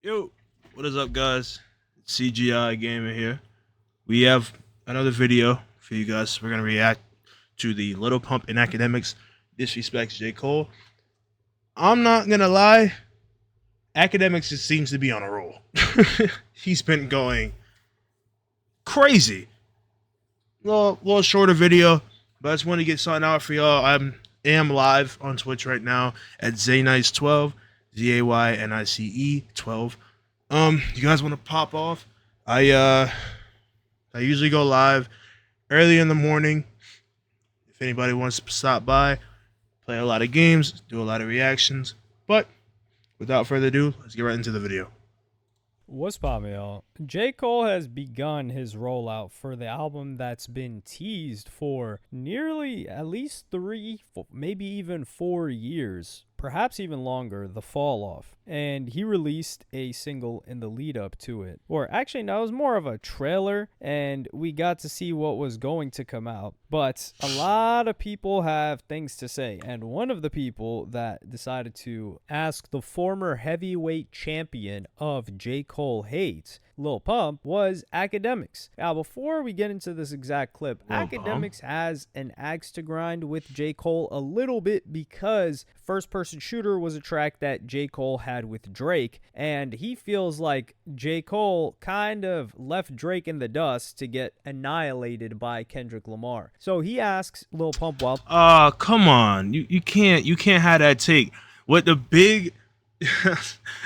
Yo, what is up, guys? It's CGI Gamer here. We have another video for you guys. We're gonna react to the Little Pump in Academics disrespects J. Cole. I'm not gonna lie, Academics just seems to be on a roll. He's been going crazy. Little shorter video, but I just want to get something out for y'all. I am live on Twitch right now at Zaynice12, ZAYNICE 12. You guys want to pop off? I usually go live early in the morning. If anybody wants to stop by, play a lot of games, do a lot of reactions. But without further ado, let's get right into the video. What's poppin', y'all? J. Cole has begun his rollout for the album that's been teased for nearly at least 3, maybe even 4 years, perhaps even longer, The Fall Off. And he released a single in the lead up to it. Or actually, no, it was more of a trailer, and we got to see what was going to come out. But a lot of people have things to say, and one of the people that decided to ask the former heavyweight champion of J. Cole hates, Lil Pump, was Academics. Now, before we get into this exact clip, Academics has an axe to grind with J. Cole a little bit because First Person Shooter was a track that J. Cole had with Drake, and he feels like J. Cole kind of left Drake in the dust to get annihilated by Kendrick Lamar. So he asks Lil Pump, well, Come on. You can't have that take. With the big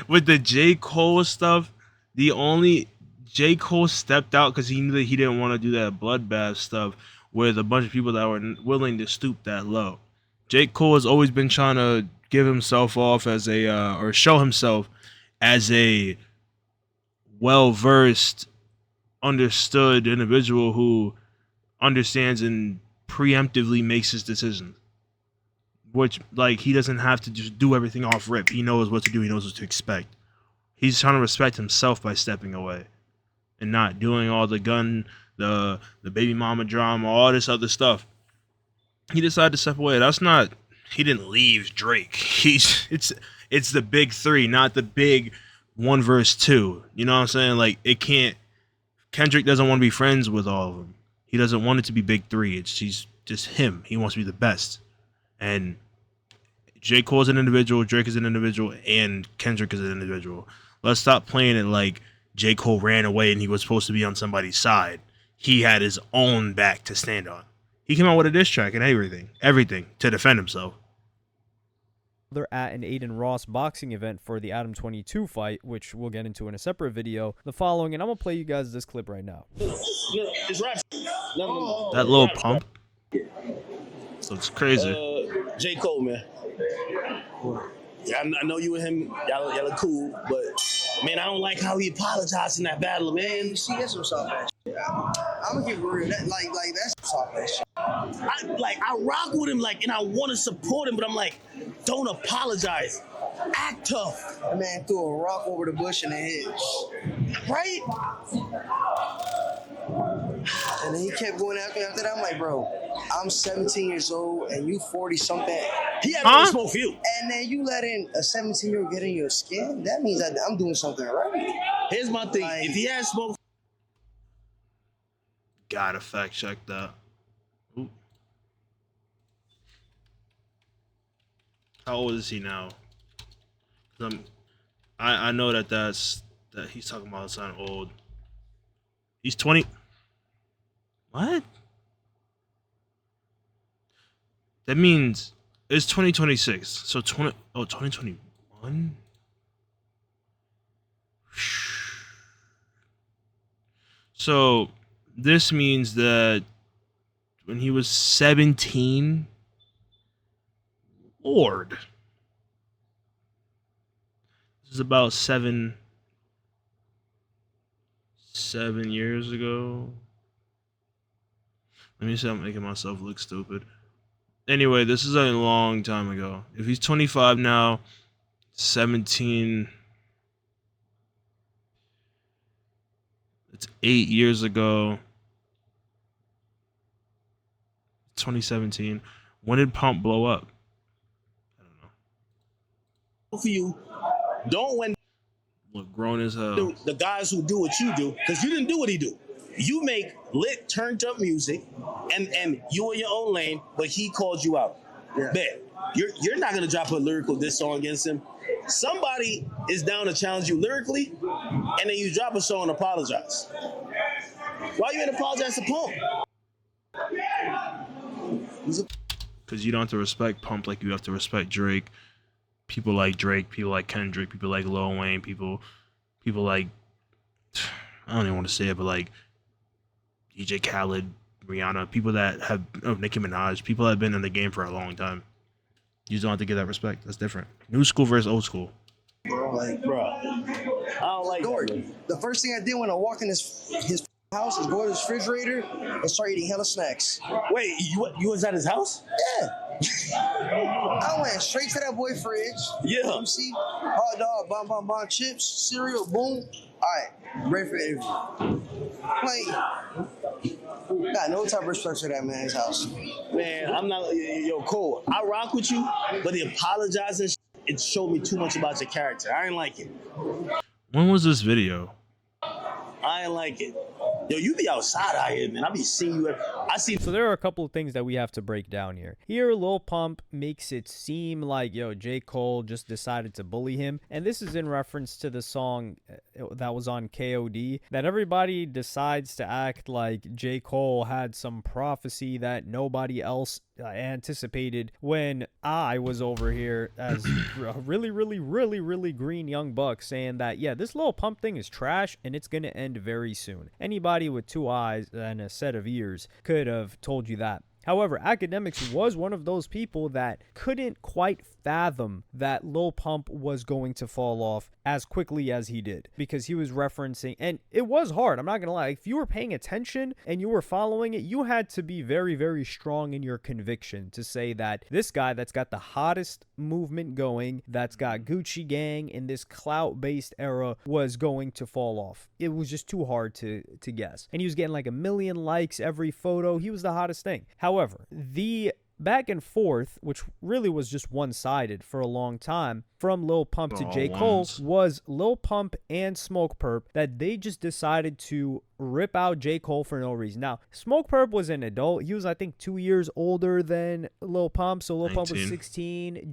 with the J. Cole stuff, the only J. Cole stepped out because he knew that he didn't want to do that bloodbath stuff with a bunch of people that were willing to stoop that low. J. Cole has always been trying to give himself off as a or show himself as a well-versed, understood individual who understands and preemptively makes his decisions. Which, like, he doesn't have to just do everything off rip. He knows what to do. He knows what to expect. He's trying to respect himself by stepping away and not doing all the the baby mama drama, all this other stuff. He decided to step away. That's not. He didn't leave Drake. It's the big three, not the big one verse two. You know what I'm saying? Like, it can't. Kendrick doesn't want to be friends with all of them. He doesn't want it to be big three. He's just him. He wants to be the best. And J. Cole is an individual, Drake is an individual, and Kendrick is an individual. Let's stop playing it like J. Cole ran away and he was supposed to be on somebody's side. He had his own back to stand on. He came out with a diss track and everything to defend himself. they're at an Aiden Ross boxing event for the Adam 22 fight, which we'll get into in a separate video, the following, and I'm going to play you guys this clip right now. It's rap. That Little Pump looks crazy. J. Cole, man. Yeah, I know you and him, y'all are cool, but man, I don't like how he apologized in that battle, man. See, that's some soft ass shit. I'm gonna keep it real. Like that's some soft ass shit. I rock with him, like, and I want to support him, but I'm like, don't apologize. Act tough. That man threw a rock over the bush and it hit. Right? And then he kept going after that. I'm like, bro, I'm 17 years old and you 40 something. He had no smoke for you. And then you letting a 17-year-old get in your skin? That means that I'm doing something right. Here's my thing. Like, if he had smoke, Gotta fact check that. Ooh. How old is he now? I know that he's talking about something old. He's 20. What? That means it's 2026. So 2021? So this means that when he was 17, Lord. This is about seven years ago. Let me see, I'm making myself look stupid. Anyway, this is a long time ago. If he's 25 now, 17, it's 8 years ago. 2017. When did Pump blow up? I don't know. for you, don't win. Look grown as hell. The guys who do what you do, because you didn't do what he do. You make lit, turned up music, and you in your own lane, but he called you out. Yeah. Bet you're not gonna drop a lyrical diss song against him. Somebody is down to challenge you lyrically, and then you drop a song and apologize. Why you ain't apologize to Pump? Because you don't have to respect Pump like you have to respect Drake. People like Drake, people like Kendrick, people like Lil Wayne, people like, I don't even want to say it, but like DJ Khaled, Rihanna, people that have, Nicki Minaj, people that have been in the game for a long time. You just don't have to get that respect. That's different. New school versus old school. Bro, I don't like that. The first thing I did when I walked in his house is go to his refrigerator and start eating hella snacks. Wait, you was at his house? Yeah. I went straight to that boy fridge. Yeah. MC, hot dog, bon, chips, cereal, boom. All right, ready for interview. Like, got no type of respect for that man's house. Man, I'm not, yo, Cole, I rock with you, but the apologizing, it showed me too much about your character. I didn't like it. When was this video? I ain't like it. Yo, you be outside out here, man. I be seeing you. So there are a couple of things that we have to break down here. Here, Lil Pump makes it seem like, J. Cole just decided to bully him. And this is in reference to the song that was on KOD, that everybody decides to act like J. Cole had some prophecy that nobody else anticipated, when I was over here as a really green young buck saying that, yeah, this Lil Pump thing is trash and it's going to end very soon. Anybody with 2 eyes and a set of ears could have told you that. However, Academics was one of those people that couldn't quite fathom that Lil Pump was going to fall off as quickly as he did, because he was referencing, and it was hard, I'm not gonna lie, if you were paying attention and you were following it, you had to be very strong in your conviction to say that this guy that's got the hottest movement going, that's got Gucci Gang in this clout-based era, was going to fall off. It was just too hard to guess. And he was getting like 1 million likes every photo. He was the hottest thing. However, the back and forth, which really was just one-sided for a long time, from Lil Pump to J. Cole, was Lil Pump and Smoke Perp, that they just decided to rip out J. Cole for no reason. Now, Smoke Perp was an adult. He was, I think, 2 years older than Lil Pump, so Lil Pump was 16.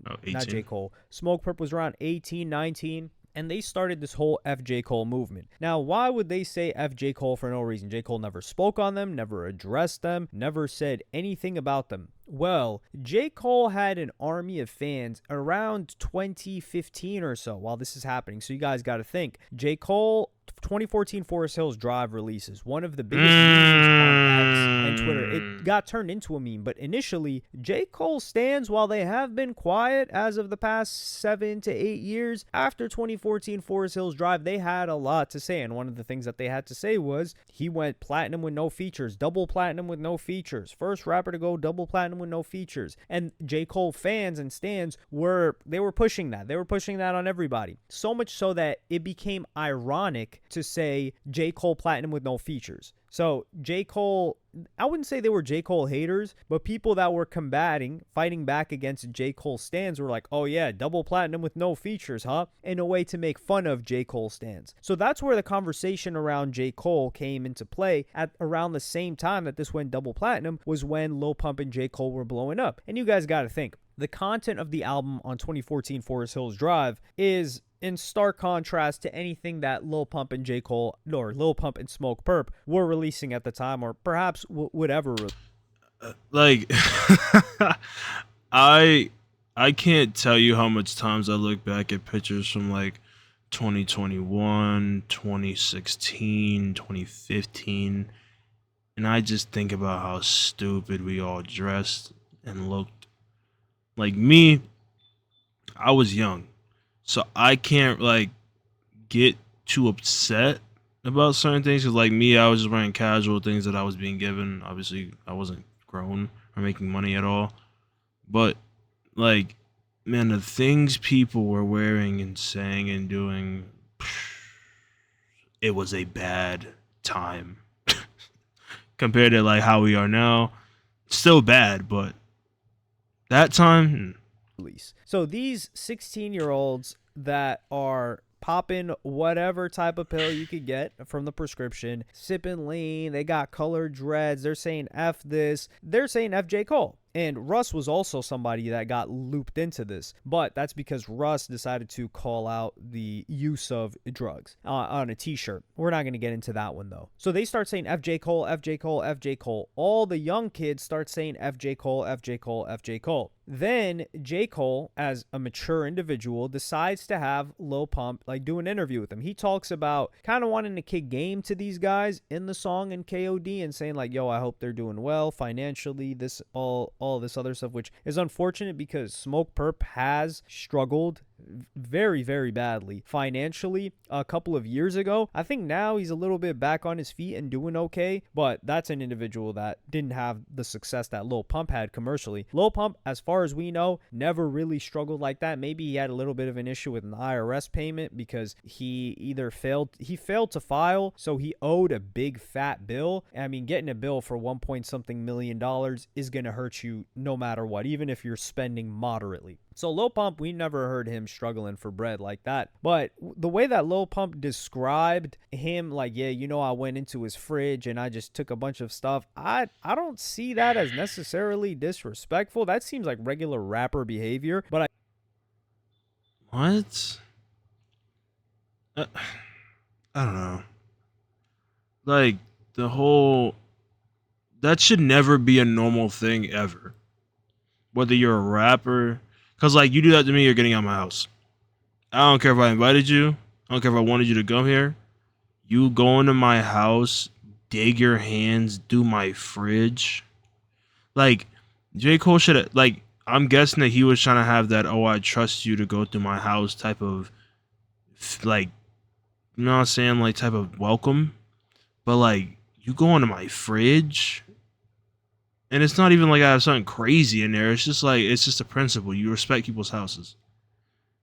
Not J. Cole. Smoke Perp was around 18, 19. And they started this whole F. J. Cole movement. Now, why would they say F. J. Cole for no reason? J. Cole never spoke on them, never addressed them, never said anything about them. Well, J. Cole had an army of fans around 2015 or so while this is happening. So you guys got to think. J. Cole, 2014 Forest Hills Drive releases, one of the biggest memes on X and Twitter. It got turned into a meme, but initially, J. Cole stands, while they have been quiet as of the past 7 to 8 years, after 2014 Forest Hills Drive, they had a lot to say, and one of the things that they had to say was he went platinum with no features, double platinum with no features, first rapper to go double platinum with no features. And J. Cole fans and stans were pushing that. They were pushing that on everybody. So much so that it became ironic to say J. Cole platinum with no features. So J. Cole, I wouldn't say they were J. Cole haters, but people that were fighting back against J. Cole stans were like, oh yeah, double platinum with no features, huh? In a way to make fun of J. Cole stans. So that's where the conversation around J. Cole came into play. At around the same time that this went double platinum was when Lil Pump and J. Cole were blowing up. And you guys got to think, the content of the album on 2014 Forest Hills Drive is in stark contrast to anything that Lil Pump and J. Cole, or Lil Pump and Smoke Perp, were releasing at the time, or perhaps would ever like, I can't tell you how much times I look back at pictures from like 2021, 2016, 2015, and I just think about how stupid we all dressed and looked. Like me, I was young, so I can't like get too upset about certain things. Cause like me, I was just wearing casual things that I was being given. Obviously, I wasn't grown or making money at all. But like, man, the things people were wearing and saying and doing, it was a bad time compared to like how we are now. Still bad, but that time. release. So these 16-year-olds that are popping whatever type of pill you could get from the prescription, sipping lean. They got colored dreads. They're saying F this. They're saying F J. Cole. And Russ was also somebody that got looped into this, but that's because Russ decided to call out the use of drugs on a t-shirt. We're not going to get into that one though. So they start saying FJ Cole, FJ Cole, FJ Cole. All the young kids start saying FJ Cole, FJ Cole, FJ Cole. Then J. Cole, as a mature individual, decides to have Lil Pump like do an interview with him. He talks about kind of wanting to kick game to these guys in the song and KOD and saying like, yo, I hope they're doing well financially, this all this other stuff, which is unfortunate because Smoke Perp has struggled very, very badly financially a couple of years ago. I think now he's a little bit back on his feet and doing okay, but that's an individual that didn't have the success that Lil Pump had commercially. Lil Pump, as far as we know, never really struggled like that. Maybe he had a little bit of an issue with an IRS payment because he failed to file, so he owed a big fat bill. I mean, getting a bill for $1 million is going to hurt you no matter what, even if you're spending moderately. So Lil Pump, we never heard him struggling for bread like that. But the way that Lil Pump described him, like, yeah, you know, I went into his fridge and I just took a bunch of stuff. I don't see that as necessarily disrespectful. That seems like regular rapper behavior. But What? I don't know. Like, the whole... That should never be a normal thing ever. Whether you're a rapper... Because, like, you do that to me, you're getting out of my house. I don't care if I invited you. I don't care if I wanted you to come here. You go into my house, dig your hands, do my fridge. Like, J. Cole should have... Like, I'm guessing that he was trying to have that, oh, I trust you to go through my house type of... Like, you know what I'm saying? Like, type of welcome. But, like, you go into my fridge... And it's not even like I have something crazy in there. It's just like, it's just a principle. You respect people's houses.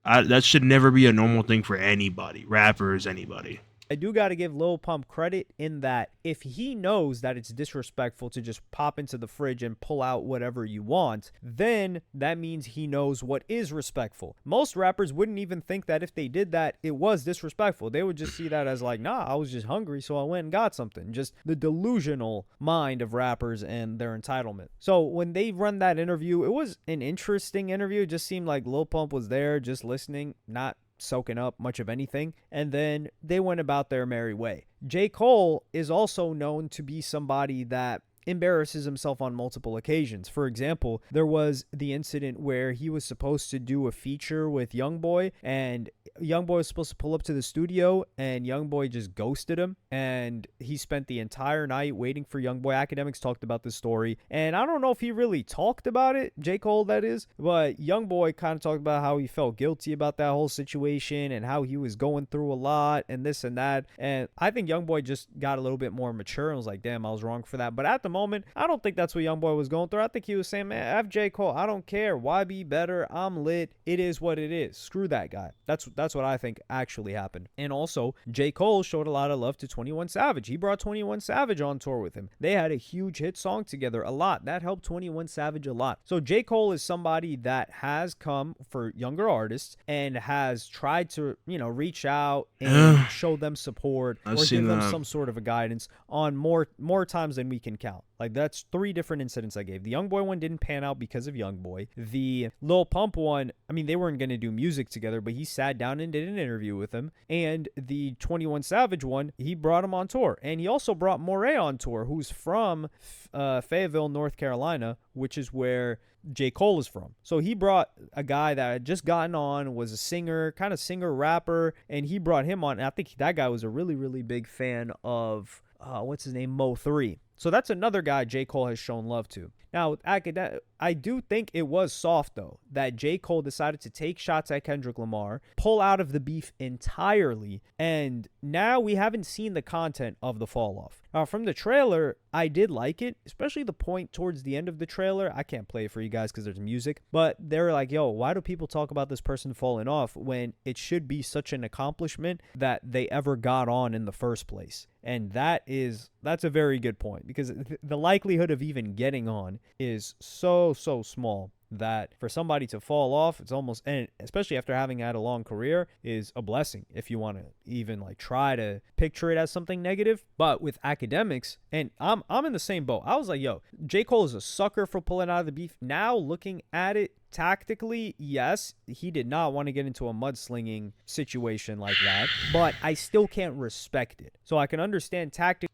That should never be a normal thing for anybody. Rappers, anybody. I do got to give Lil Pump credit in that if he knows that it's disrespectful to just pop into the fridge and pull out whatever you want, then that means he knows what is respectful. Most rappers wouldn't even think that if they did that, it was disrespectful. They would just see that as like, nah, I was just hungry, so I went and got something. Just the delusional mind of rappers and their entitlement. So when they run that interview, it was an interesting interview. It just seemed like Lil Pump was there just listening, not soaking up much of anything, and then they went about their merry way. J. Cole is also known to be somebody that embarrasses himself on multiple occasions. For example, there was the incident where he was supposed to do a feature with Youngboy, and Youngboy was supposed to pull up to the studio, and Youngboy just ghosted him, and he spent the entire night waiting for Youngboy. Academics talked about this story, and I don't know if he really talked about it, J. Cole that is, but Youngboy kind of talked about how he felt guilty about that whole situation and how he was going through a lot and this and that, and I think Youngboy just got a little bit more mature and was like, damn, I was wrong for that. But at the moment, I don't think that's what Youngboy was going through. I think he was saying, man, F J. Cole, I don't care. Why be better? I'm lit. It is what it is. Screw that guy. That's what I think actually happened. And also, J. Cole showed a lot of love to 21 Savage. He brought 21 Savage on tour with him. They had a huge hit song together, a lot. That helped 21 Savage a lot. So J. Cole is somebody that has come for younger artists and has tried to, reach out and show them support or give them some sort of a guidance on more times than we can count. Like, that's 3 different incidents I gave. The Youngboy one didn't pan out because of Youngboy. The Lil Pump one, I mean, they weren't going to do music together, but he sat down and did an interview with him. And the 21 Savage one, he brought him on tour. And he also brought Moray on tour, who's from Fayetteville, North Carolina, which is where J. Cole is from. So he brought a guy that had just gotten on, was a singer, kind of singer-rapper, and he brought him on. And I think that guy was a really, really big fan of, what's his name, Mo3. So that's another guy J. Cole has shown love to. Now, I do think it was soft, though, that J. Cole decided to take shots at Kendrick Lamar, pull out of the beef entirely, and now we haven't seen the content of the fall off. Now, from the trailer, I did like it, especially the point towards the end of the trailer. I can't play it for you guys because there's music, but they're like, yo, why do people talk about this person falling off when it should be such an accomplishment that they ever got on in the first place? And that's a very good point, because the likelihood of even getting on is so small that for somebody to fall off, it's almost, and especially after having had a long career, is a blessing if you want to even like try to picture it as something negative. But with academics, and I'm in the same boat. I was like, yo, J. Cole is a sucker for pulling out of the beef. Now looking at it tactically, yes, he did not want to get into a mudslinging situation like that, but I still can't respect it. So I can understand tactically.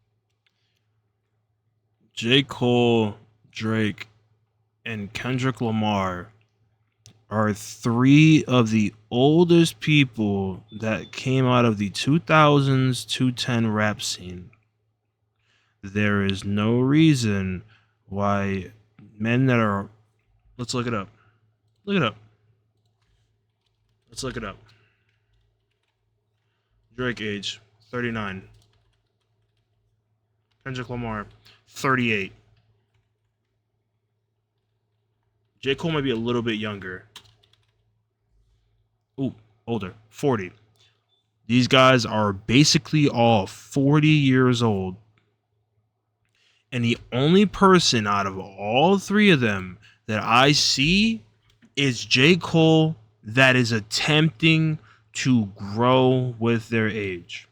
J. Cole, Drake, and Kendrick Lamar are three of the oldest people that came out of the 2000s 210 rap scene. There is no reason why men that are... Let's look it up. Look it up. Let's look it up. Drake age, 39. Kendrick Lamar, 38. J. Cole might be a little bit younger. Ooh, older, 40. These guys are basically all 40 years old. And the only person out of all three of them that I see is J. Cole that is attempting to grow with their age.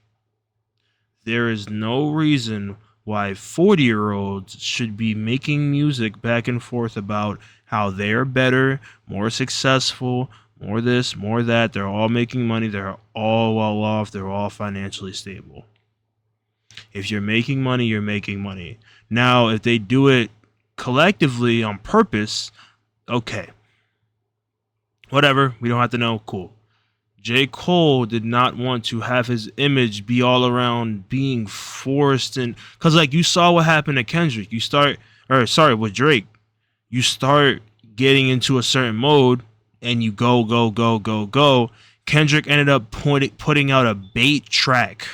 There is no reason why 40-year-olds should be making music back and forth about how they're better, more successful, more this, more that. They're all making money. They're all well off. They're all financially stable. If you're making money, you're making money. Now, if they do it collectively on purpose, okay. Whatever. We don't have to know. Cool. J. Cole did not want to have his image be all around being forced, and because like you saw what happened to Kendrick, with Drake, you start getting into a certain mode and you go. Kendrick ended up putting out a bait track.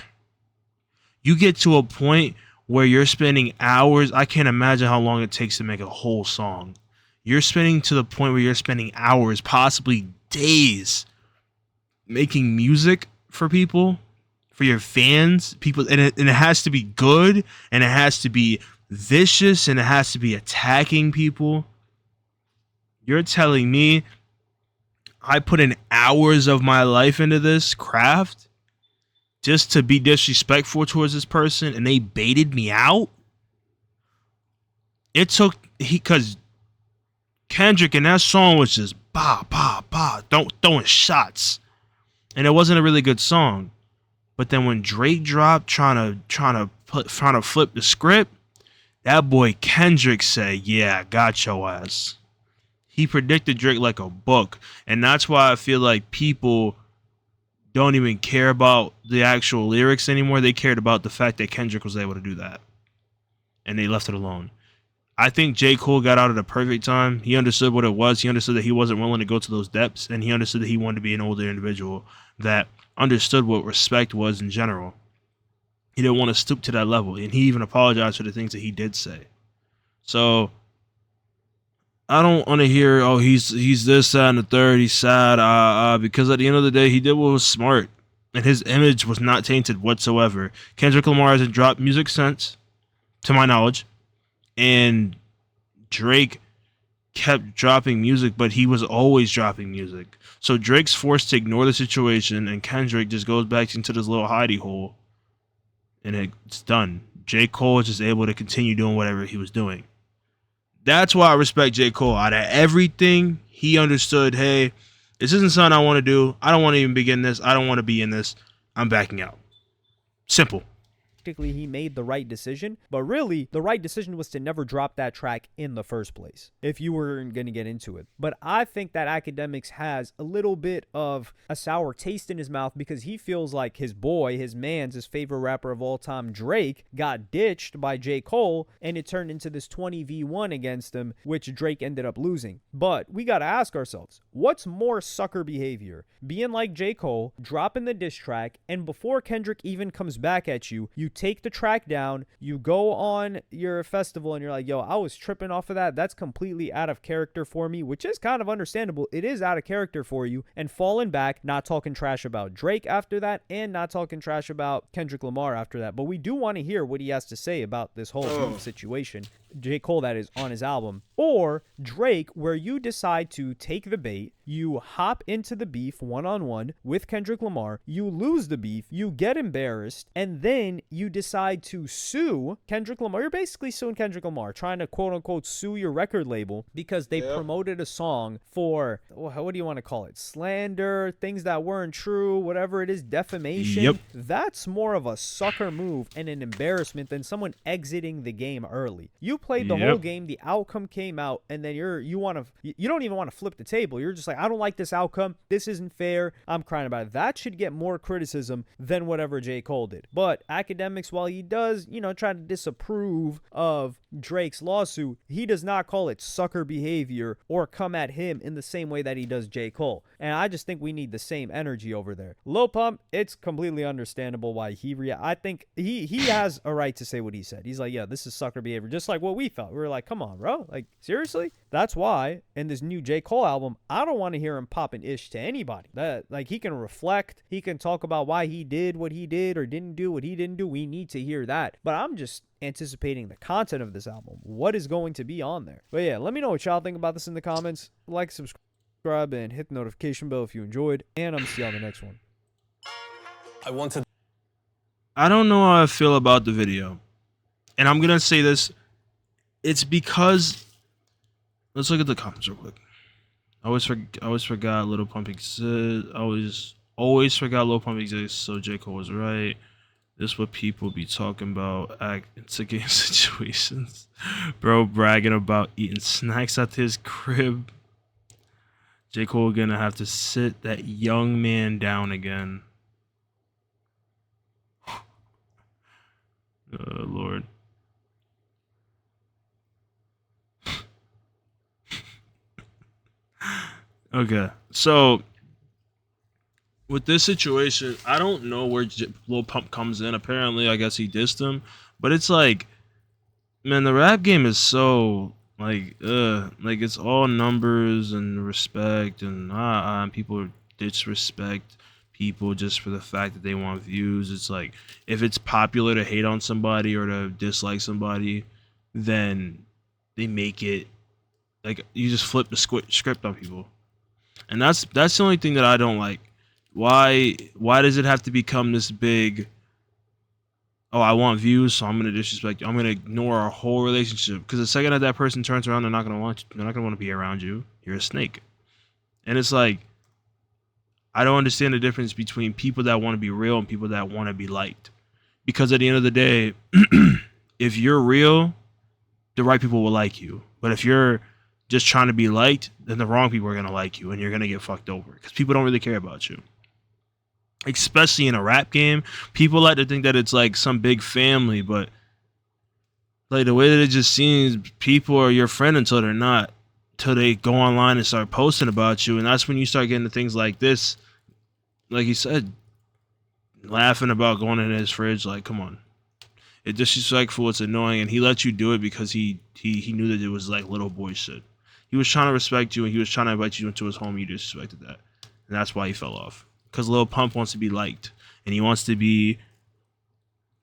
You get to a point where you're spending hours. I can't imagine how long it takes to make a whole song. You're spending to the point where you're spending hours, possibly days, making music for people, for your fans, people, and it has to be good, and it has to be vicious, and it has to be attacking people. You're telling me I put in hours of my life into this craft just to be disrespectful towards this person, and they baited me out? It took, because Kendrick in that song was just throwing shots. And it wasn't a really good song. But then when Drake dropped trying to flip the script, that boy Kendrick said, yeah, got your ass. He predicted Drake like a book. And that's why I feel like people don't even care about the actual lyrics anymore. They cared about the fact that Kendrick was able to do that. And they left it alone. I think J. Cole got out at a perfect time. He understood what it was. He understood that he wasn't willing to go to those depths, and he understood that he wanted to be an older individual that understood what respect was in general. He didn't want to stoop to that level, and he even apologized for the things that he did say. So I don't want to hear, oh, he's this, that, and the third, he's sad, because at the end of the day, he did what was smart, and his image was not tainted whatsoever. Kendrick Lamar hasn't dropped music since, to my knowledge. And Drake kept dropping music, but he was always dropping music. So Drake's forced to ignore the situation, and Kendrick just goes back into this little hidey hole, and it's done. J. Cole is just able to continue doing whatever he was doing. That's why I respect J. Cole. Out of everything, he understood, hey, this isn't something I want to do. I don't want to even begin this. I don't want to be in this. I'm backing out. Simple. He made the right decision, but really the right decision was to never drop that track in the first place, if you were going to get into it. But I think that Academics has a little bit of a sour taste in his mouth because he feels like his boy, his favorite rapper of all time, Drake, got ditched by J. Cole, and it turned into this 20v1 against him, which Drake ended up losing. But we got to ask ourselves, what's more sucker behavior? Being like J. Cole, dropping the diss track, and before Kendrick even comes back at you, you take the track down, you go on your festival and you're like, yo, I was tripping off of that. That's completely out of character for me, which is kind of understandable. It is out of character for you. And falling back, not talking trash about Drake after that, and not talking trash about Kendrick Lamar after that. But we do want to hear what he has to say about this whole beef situation. Jcole, that is, on his album. Or Drake, where you decide to take the bait, you hop into the beef one-on-one with Kendrick Lamar, you lose the beef, you get embarrassed, and then you decide to sue Kendrick Lamar. You're basically suing Kendrick Lamar, trying to quote-unquote sue your record label because they promoted a song for, what do you want to call it, slander, things that weren't true, whatever it is, defamation. Yep. That's more of a sucker move and an embarrassment than someone exiting the game early. You played the whole game, the outcome came out, and then you don't even want to flip the table. You're just like, I don't like this outcome, this isn't fair, I'm crying about it. That should get more criticism than whatever J. Cole did. But Academics, while he does, try to disapprove of Drake's lawsuit, he does not call it sucker behavior or come at him in the same way that he does J. Cole. And I just think we need the same energy over there. Lil Pump, it's completely understandable why I think he has a right to say what he said. He's like, yeah, this is sucker behavior, just like what we felt. We were like, come on, bro. Like, seriously? That's why in this new J. Cole album, I don't want to hear him popping ish to anybody. Like, he can reflect. He can talk about why he did what he did or didn't do what he didn't do. We need to hear that. But I'm just anticipating the content of this album. What is going to be on there? But yeah, let me know what y'all think about this in the comments. Like, subscribe, and hit the notification bell if you enjoyed. And I'm going to see y'all in the next one. I don't know how I feel about the video. And I'm going to say this. It's because, let's look at the comments real quick. I always forgot Lil Pump exists. Always forgot Lil Pump exists. So J. Cole was right. This is what people be talking about. Into game situations. Bro bragging about eating snacks at his crib. J. Cole gonna have to sit that young man down again. Lord. Okay, so with this situation, I don't know where Lil Pump comes in. Apparently, I guess he dissed him, but it's like, man, the rap game is so like it's all numbers and respect, and people disrespect people just for the fact that they want views. It's like, if it's popular to hate on somebody or to dislike somebody, then they make it like you just flip the script on people. And that's the only thing that I don't like. Why does it have to become this big, oh, I want views, so I'm gonna disrespect you. I'm gonna ignore our whole relationship. Because the second that person turns around, they're not gonna want to be around you. You're a snake. And it's like, I don't understand the difference between people that want to be real and people that want to be liked. Because at the end of the day, if you're real, the right people will like you. But if you're just trying to be liked, then the wrong people are going to like you, and you're going to get fucked over because people don't really care about you. Especially in a rap game, people like to think that it's like some big family, but like the way that it just seems, people are your friend until they're not, until they go online and start posting about you. And that's when you start getting to things like this, like he said, laughing about going in his fridge. Like, come on. It's disrespectful, it's annoying, and he let you do it because he knew that it was like little boy shit. He was trying to respect you, and he was trying to invite you into his home. You disrespected that, and that's why he fell off. Because Lil Pump wants to be liked, and he wants to be,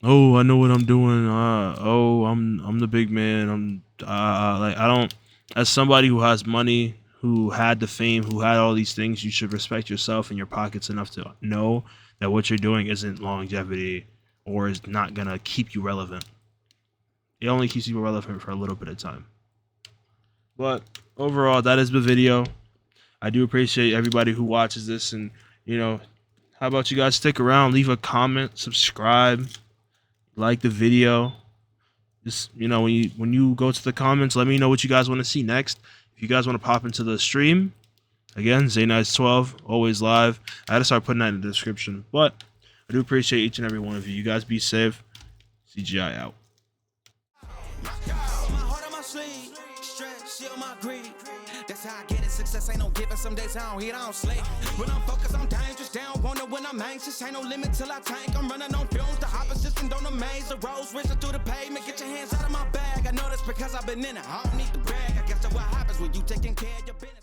oh, I know what I'm doing. Oh, I'm the big man. I don't. As somebody who has money, who had the fame, who had all these things, you should respect yourself and your pockets enough to know that what you're doing isn't longevity or is not gonna keep you relevant. It only keeps you relevant for a little bit of time. But overall, that is the video. I do appreciate everybody who watches this, and how about you guys stick around, leave a comment, subscribe, like the video. Just when you go to the comments, let me know what you guys want to see next. If you guys want to pop into the stream, again, Zaynice12, always live. I had to start putting that in the description, but I do appreciate each and every one of you. You guys be safe. CGI out. That's how I get it. Success ain't no giving. Some days I don't eat, I don't sleep. When I'm focused, I'm dangerous. Down, wonder when I'm anxious. Ain't no limit till I tank. I'm running on fumes. The opposites walking down the maze, the roads racing through the pavement. Get your hands out of my bag. I know that's because I've been in it. I don't need to brag. I guess that's what happens when you taking care of your business.